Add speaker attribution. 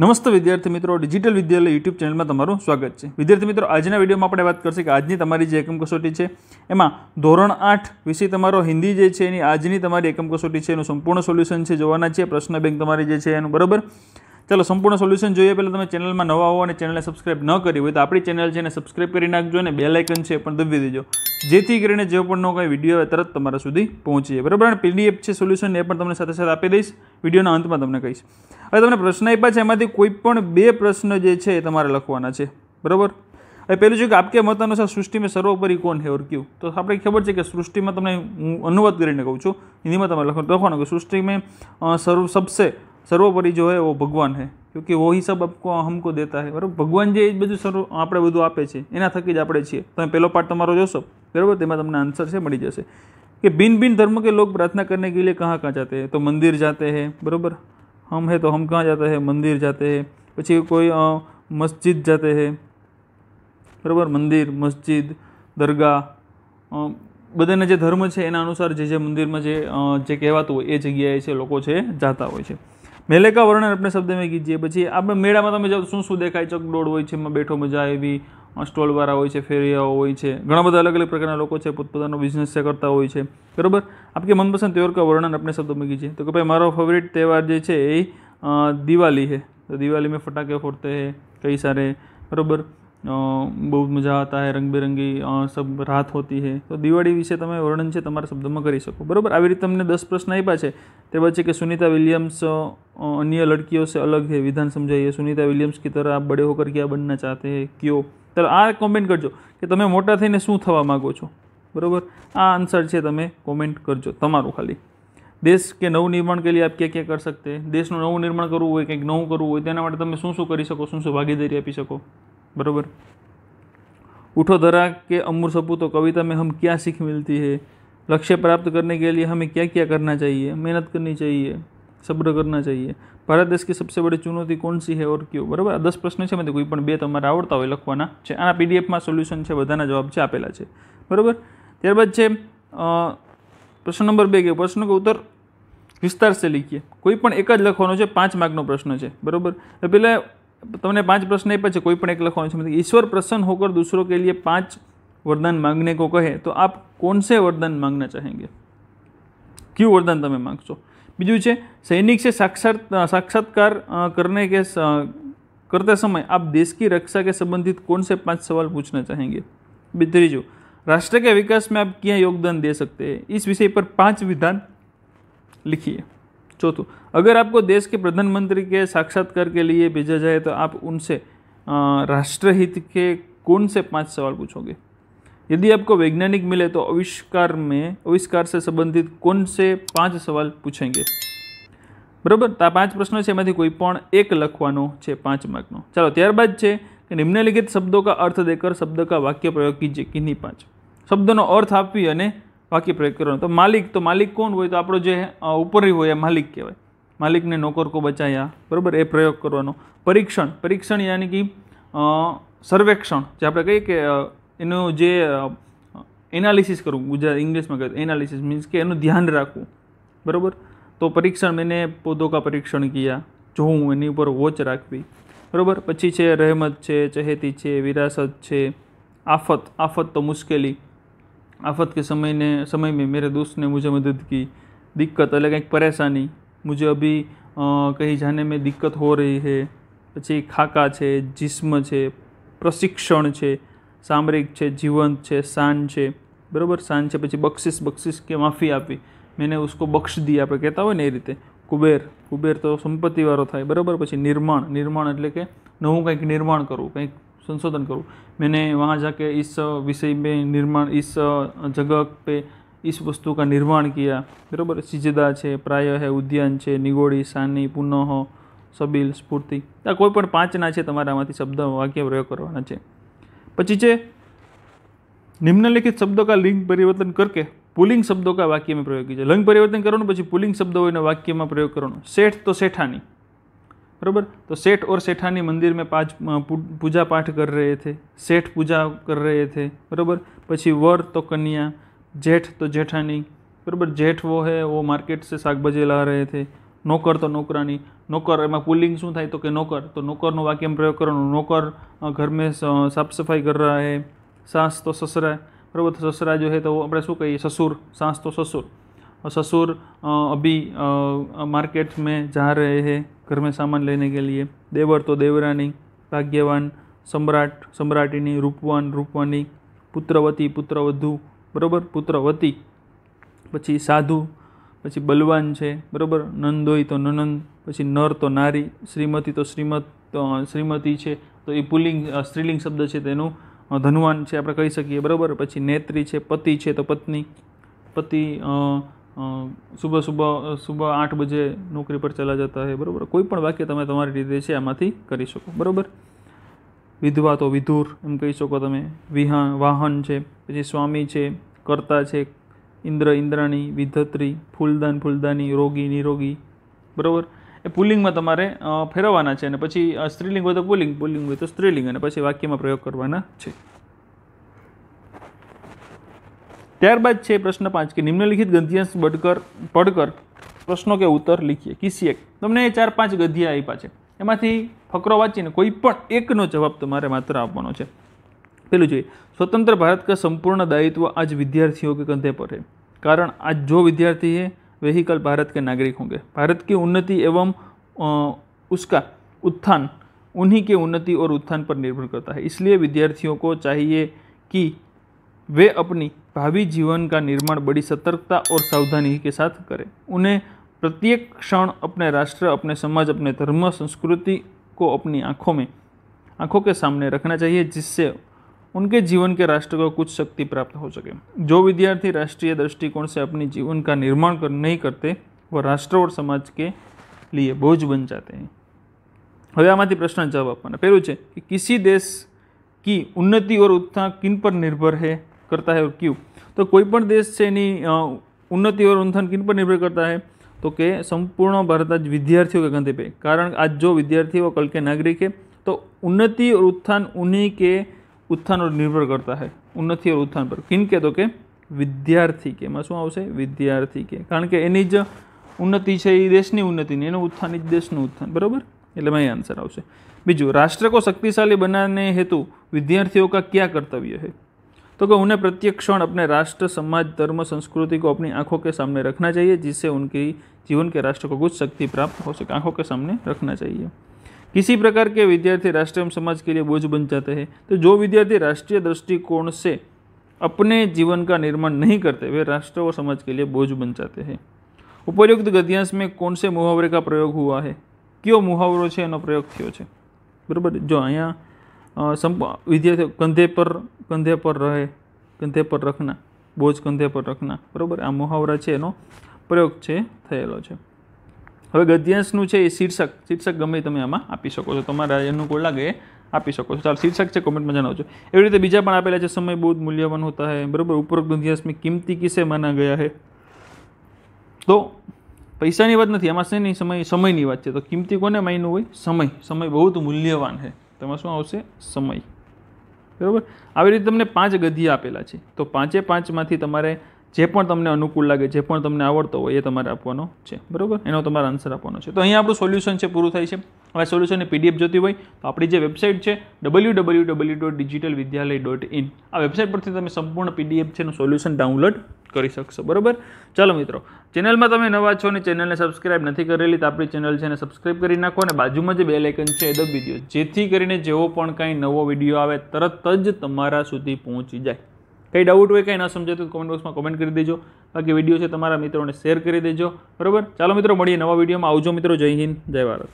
Speaker 1: નમસ્તે વિદ્યાર્થી મિત્રો, ડિજિટલ વિદ્યાલય યુટ્યુબ ચેનલમાં તમારું સ્વાગત છે। વિદ્યાર્થી મિત્રો, આજના વિડીયોમાં આપણે વાત કરશે કે આજની તમારી જે એકમ કસોટી છે એમાં ધોરણ 8 વિષય તમારો હિન્દી જે છે એની આજની તમારી એકમ કસોટી છે એનું સંપૂર્ણ સોલ્યુશન છે જોવાના છે। પ્રશ્ન બેંક તમારી જે છે એનું બરાબર। ચાલો સંપૂર્ણ સોલ્યુશન જોઈએ। પહેલાં તમે ચેનલમાં નવા હો અને ચેનલને સબસ્ક્રાઇબ ન કરી હોય તો આપણી ચેનલ છે એને સબસ્ક્રાઇબ કરી નાખજો અને બેલ આઇકન છે પણ દબાવી દેજો, જેથી કરીને જે પણ કંઈ વિડીયો આવે તરત તમારા સુધી પહોંચી જાય બરાબર। અને પીડીએફ છે સોલ્યુશન એ પણ તમને સાથે સાથે આપી દઈશ, વિડીયોના અંતમાં તમને કહીશ। હવે તમને પ્રશ્ન આપ્યા છે, એમાંથી કોઈ પણ બે પ્રશ્ન જે છે એ તમારે લખવાના છે બરાબર। હવે પહેલું છે કે આપકે મત અનુસાર સૃષ્ટિ में सर्वोपरि कौन है और क्यों। तो આપણે ખબર છે કે સૃષ્ટિમાં તમને હું અનુવાદ કરીને કહું છું, હિન્દીમાં તમે લખવાનું કે सृष्टि में सबसे सर्वोपरि जो है वो भगवान है, क्योंकि वो ही सब आपको हमको देता है बराबर। भगवान જે બધું આપણે બધું આપે છે એના થકી જ આપણે છીએ। તમે પહેલો પાર્ટ તમારો જોશો બરાબર, તેમાં તમને આન્સર છે મળી જશે કે भिन्न भिन्न धर्म के लोग प्रार्थना करने के लिए कहाँ कहाँ जाते हैं। तो मंदिर जाते हैं बराबर, हम है तो हम कहाँ जाते हैं, मंदिर जाते हैं। પછી કોઈ મસ્જિદ जाते हैं બરાબર, મંદિર મસ્જિદ દરગાહ, બધાના જે ધર્મ છે એના અનુસાર જે મંદિરમાં જે કહેવાતું હોય એ જગ્યાએ છે લોકો છે જાતા હોય છે। मेले का वर्णन अपने शब्द में कीजिए। પછી આપણે મેળામાં તમે જાઓ શું શું દેખાય, ચકડોળ હોય છે, એમાં બેઠો મજા આવી, સ્ટોલવાળા હોય છે, ફેરિયાઓ હોય છે, ઘણા બધા અલગ અલગ પ્રકારના લોકો છે પોતપોતાનો બિઝનેસ છે કરતા હોય છે બરાબર। आपके मनपसंद त्यौहार का वर्णन अपने शब्दों में कीजिए। तो कि भाई मारो फेवरेट त्यौहार जो है ये दिवाली है। तो दिवाली में फटाके फोड़ते हैं कई सारे बराबर, बहुत मज़ा आता है, रंग बिरंगी सब रात होती है। तो दिवाળી વિશે તમે વર્ણન છે તમારા શબ્દોમાં કરી શકો બરાબર। આવી રીતે તમને 10 પ્રશ્ન આપ્યા છે। તે પછી કે सुनीता विलियम्स अन्य लड़कियों से अलग है, विधान समझाइए। सुनीता विलियम्स की तरह आप बड़े होकर क्या बनना चाहते हैं, क्यों। तो આ કોમેન્ટ કરજો કે તમે મોટા થઈને શું થવા માંગો છો બરાબર। આ આન્સર છે તમે કોમેન્ટ કરજો તમારું ખાલી। देश के नवनिर्माण के लिए आप क्या क्या कर सकते हैं। देशનું નવું નિર્માણ કરવું હોય, કંઈક નવું કરવું હોય તેના માટે તમે શું શું કરી શકો, શું શું ભાગીદારી આપી શકો बराबर। उठो धरा के अमूर सपूतों कविता में हम क्या सीख मिलती है। लक्ष्य प्राप्त करने के लिए हमें क्या क्या करना चाहिए, मेहनत करनी चाहिए, सब्र करना चाहिए। भारत देश की सबसे बड़ी चुनौती कौन सी है और क्यों बराबर। 10 પ્રશ્ન છે એમાંથી કોઈ પણ બે તમારે આવડતા હોય લખવાના છે। આના પીડીએફમાં સોલ્યુશન છે, બધાના જવાબ છે આપેલા છે બરાબર। ત્યારબાદ છે પ્રશ્ન નંબર 2 કે પ્રશ્ન का उत्तर વિસ્તાર से लिखिए। કોઈ પણ એક જ લખવાનો છે, 5 માર્કનો પ્રશ્ન છે બરાબર। પહેલા તમને 5 प्रश्न आप्या છે, कोई पण एक लखवानो छे। मतलब ईश्वर प्रसन्न होकर दूसरों के लिए 5 वरदान मांगने को कहे तो आप कौन से वरदान मांगना चाहेंगे, क्यों वरदान तमे मांगशो। बीजू छे सैनिक से साक्षात्कार करते समय आप देश की रक्षा के संबंधित कौन से 5 सवाल पूछना चाहेंगे। तीजू राष्ट्र के विकास में आप क्या योगदान दे सकते हैं, इस विषय पर 5 विधान लिखिए। चौथों, अगर आपको देश के प्रधानमंत्री के साक्षात्कार के लिए भेजा जाए तो आप उनसे राष्ट्रहित के कौन से 5 सवाल पूछोगे। यदि आपको वैज्ञानिक मिले तो आविष्कार से संबंधित कौन से 5 सवाल पूछेंगे बराबर। तो 5 प्रश्न है, एमांथी कोई पण एक लखवानो छे 5 मार्कनो। चलो त्यारबाद छे कि निम्नलिखित शब्दों का अर्थ देकर शब्द का वाक्य प्रयोग कीजिए। किन्हीं 5 शब्दों अर्थ आपी अने वाक्य प्रयोग करो। तो मालिक कौन हो, तो आपणो जे उपरी हो मालिक कहेवाय। मालिक ने नौकर को बचाया बराबर, ए प्रयोग करवानो। परीक्षण यानी कि सर्वेक्षण, जे आपणे कहीए के एनो जे एनालिसिस करવું, गुजरात इंग्लिश में कहते एनालिसिस मीन्स के एનું ध्यान રાખવું बराबर। तो परीक्षण, मैंने पौधों का परीक्षण किया, જોવું એની ઉપર વોચ રાખવી બરાબર। પછી છે રહેમત છે, ચહેતી છે, વિરાસત છે, આફત तो मुश्किली, आफत के समय में मेरे दोस्त ने मुझे मदद की। दिक्कत એટલે કંઈક परेशानी, मुझे अभी कहीं जाने में दिक्कत हो रही है। પછી ખાકા છે, जिस्म છે, प्रशिक्षण છે, सामरिक છે, जीवंत છે, शान છે बराबर। शान છે પછી बख्शिश के माफ़ी आपी, मैंने उसको बख्श दी, આપણે કહેતા હોય ને એ રીતે। कुबेर तो संपत्तिवाળો થાય बराबर। પછી निर्माण એટલે કે નવું કંઈક નિર્માણ કરવું, કંઈક संशोधन करूँ। मैंने वहाँ जाके इस विषय में निर्माण, इस जगह पे इस वस्तु का निर्माण किया बराबर। सिजदा है, प्राय है, उद्यान है, निगोड़ी, सानी, पुनः, सबील, स्फूर्ति। आ कोई पण 5 ना है तमारामांथी शब्द वाक्य प्रयोग करवाना है। पछी छे निम्नलिखित शब्दों का लिंग परिवर्तन करके पुल्लिंग शब्दों का वाक्य में प्रयोग कीजिए। लिंग परिवर्तन करवानुं, पछी पुल्लिंग शब्द होय ने वाक्य में प्रयोग करवानो। सेठ तो सेठानी बराबर। तो सेठ और सेठानी मंदिर में 5 पूजा पाठ कर रहे थे, सेठ पूजा कर रहे थे बराबर। પછી वर तो कन्या, जेठ तो जेठानी बराबर। जेठ वो है वो मार्केट से शाकभाजी ला रहे थे, नौकर तो नौकरानी, नौकर एमां पुलिंग शुं थाय तो कि नौकर, तो नौकरनो वाक्यमां प्रयोग करवानो। नौकर घर में साफ सफाई कर रहा है। सास तो ससरा, बराबर, तो ससरा जो है तो अपने शू कहिए ससुर, सास तो ससुर। ससुर अभी मार्केट में जा रहे हैं घर में सामान लेने के लिए। देवर तो देवरानी, भाग्यवान सम्राट सम्राटिनी, रूपवान रूपवानी, पुत्रवती पुत्रवधू, बराबर, पुत्रवती। पछी साधु, पछी बलवान है, बराबर, नंदोई तो ननंद, पछी नर तो नारी, श्रीमती तो श्रीमती है तो ये पुल्लिंग स्त्रीलिंग शब्द है तेनु धनवान है આપણે કહી શકીએ, बराबर। पछी नेत्री है, पति है तो पत्नी, पति सुबह सुबह सुबह 8 बजे नौकरी पर चला जाता है, बराबर। कोई पण वाक्य તમે તમારી રીતે છે આમાંથી કરી શકો, બરાબર। विधवा तो विधुर एम कही सको तमे। वाहन है, पछी स्वामी है, कर्ता है, इंद्र इंद्राणी, विधत्री, फूलदान फूलदानी, रोगी निरोगी, बराबर। ए पुलिंग में तमारे फेरवाना है। पछी स्त्रीलिंग हो तो पुलिंग, पुलिंग हो तो स्त्रीलिंग, और पछी वाक्य में प्रयोग करवाना है। त्यारबाद है प्रश्न 5 कि निम्नलिखित गद्यांश पढ़कर प्रश्नों के उत्तर लिखिए। किसी एक तमने 4-5 गद्य आप्या छे, एमांथी फकरो वांचीने कोई पण एकनो जवाब तमारे मात्र आपवानो छे। पहेलुं जोईए, स्वतंत्र भारत का संपूर्ण दायित्व आज विद्यार्थियों के कंधे पर है, कारण आज जो विद्यार्थी है वही कल भारत के नागरिक होंगे। भारत की उन्नति एवं उसका उत्थान उन्हीं के उन्नति और उत्थान पर निर्भर करता है। इसलिए विद्यार्थियों को चाहिए कि वे अपनी भावी जीवन का निर्माण बड़ी सतर्कता और सावधानी के साथ करें। उन्हें प्रत्येक क्षण अपने राष्ट्र, अपने समाज, अपने धर्म, संस्कृति को अपनी आँखों के सामने रखना चाहिए, जिससे उनके जीवन के राष्ट्र को कुछ शक्ति प्राप्त हो सके। जो विद्यार्थी राष्ट्रीय दृष्टिकोण से अपनी जीवन का निर्माण नहीं करते, वह राष्ट्र और समाज के लिए बोझ बन जाते हैं। हवे आमांथी प्रश्न जवाब आपवाना। पहेलुं छे कि किसी देश की उन्नति और उत्थान किन पर निर्भर है करता है और क्यों? तो कोई पण देश से उन्नति और उत्थान किन पर निर्भर करता है? तो कि संपूर्ण भारत आज विद्यार्थियों के कंधे पे, कारण आज जो विद्यार्थी वो कल के नागरिक है, तो उन्नति और उत्थान उन्हीं के उत्थान और निर्भर करता है। उन्नति और उत्थान पर किन के? तो कि विद्यार्थी के। में शुं आवशे? विद्यार्थी के, कारण के एनी ज उन्नति है ये देशनी उन्नति नहीं, एनुं उत्थान ज देशनुं उत्थान, बराबर। एटले में आंसर आवशे। बीजું, राष्ट्र को शक्तिशाली बनाने हेतु विद्यार्थियों का क्या कर्तव्य है? तो कि उन्हें प्रत्येक क्षण अपने राष्ट्र, समाज, धर्म, संस्कृति को अपनी आंखों के सामने रखना चाहिए, जिससे उनके जीवन के राष्ट्र को कुछ शक्ति प्राप्त हो सके। आंखों के सामने रखना चाहिए। किसी प्रकार के विद्यार्थी राष्ट्र एवं समाज के लिए बोझ बन जाते हैं। तो जो विद्यार्थी राष्ट्रीय दृष्टिकोण से अपने जीवन का निर्माण नहीं करते, वे राष्ट्र और समाज के लिए बोझ बन जाते हैं। उपर्युक्त गद्यांश में कौन से मुहावरे का प्रयोग हुआ है? क्यों मुहावरो है एनो प्रयोग थयो छे? बराबर। जो अहींया विद्यार्थी कंधे पर रहे, कंधे पर रखना, बोझ कंधे पर रखना, बराबर। आ मुहावरा है एनो प्रयोग है थयेलो छे। हवे गद्यांशनुं छे ए शीर्षक गमे तमे आमां आपी शको छो, तमारा अनुकूळ लागे आपी शको छो। चालो शीर्षक छे कमेंट में जणावजो। एवी रीते बीजा पण आपेला छे, समय बहुत मूल्यवान होता है, बराबर। उपरोक्त गद्यांश में कीमती किसे माना गया है? तो पैसानी वात नथी, आमां शेनी समयनी वात छे। तो कीमती कोने मान्युं होय? समय बहुत मूल्यवान है, तेमां शुं आवशे? समय, बराबर। આવી રીતે તમને 5 ગદ્ય આપેલા છે, તો 5 માંથી તમારે જે પણ તમને અનુકૂળ લાગે, જે પણ તમને આવડતો હોય એ તમારે આપવાનો છે, બરાબર। એનો તમારે આન્સર આપવાનો છે। તો અહીંયા આપણું સોલ્યુશન છે પૂરું થાય છે। હવે સોલ્યુશનની પીડીએફ જોતી હોય તો આપણી જે વેબસાઇટ છે www.digitalvidyalay.in, આ વેબસાઇટ પરથી તમે સંપૂર્ણ પીડીએફ છે એનું સોલ્યુશન ડાઉનલોડ કરી શકશો, બરાબર। ચાલો મિત્રો, ચેનલમાં તમે નવા છો અને ચેનલને સબસ્ક્રાઇબ નથી કરેલી તો આપણી ચેનલ છે એને સબસ્ક્રાઇબ કરી નાખો અને બાજુમાં જે બેલ આઇકન છે એ દબાવી દો, જેથી કરીને જેવો પણ કાંઈ નવો વિડીયો આવે તરત જ તમારા સુધી પહોંચી જાય। कई डाउट हो, कहीं ना समझे तो कमेंट बॉक्स में कमेंट कर दीजिए। बाकी वीडियो से तमारा मित्रों ने शेर कर दीजिए, बराबर। चलो मित्रों, મળીએ नवा वीडियो में। आवजो मित्रों। जय हिंद, जय भारत।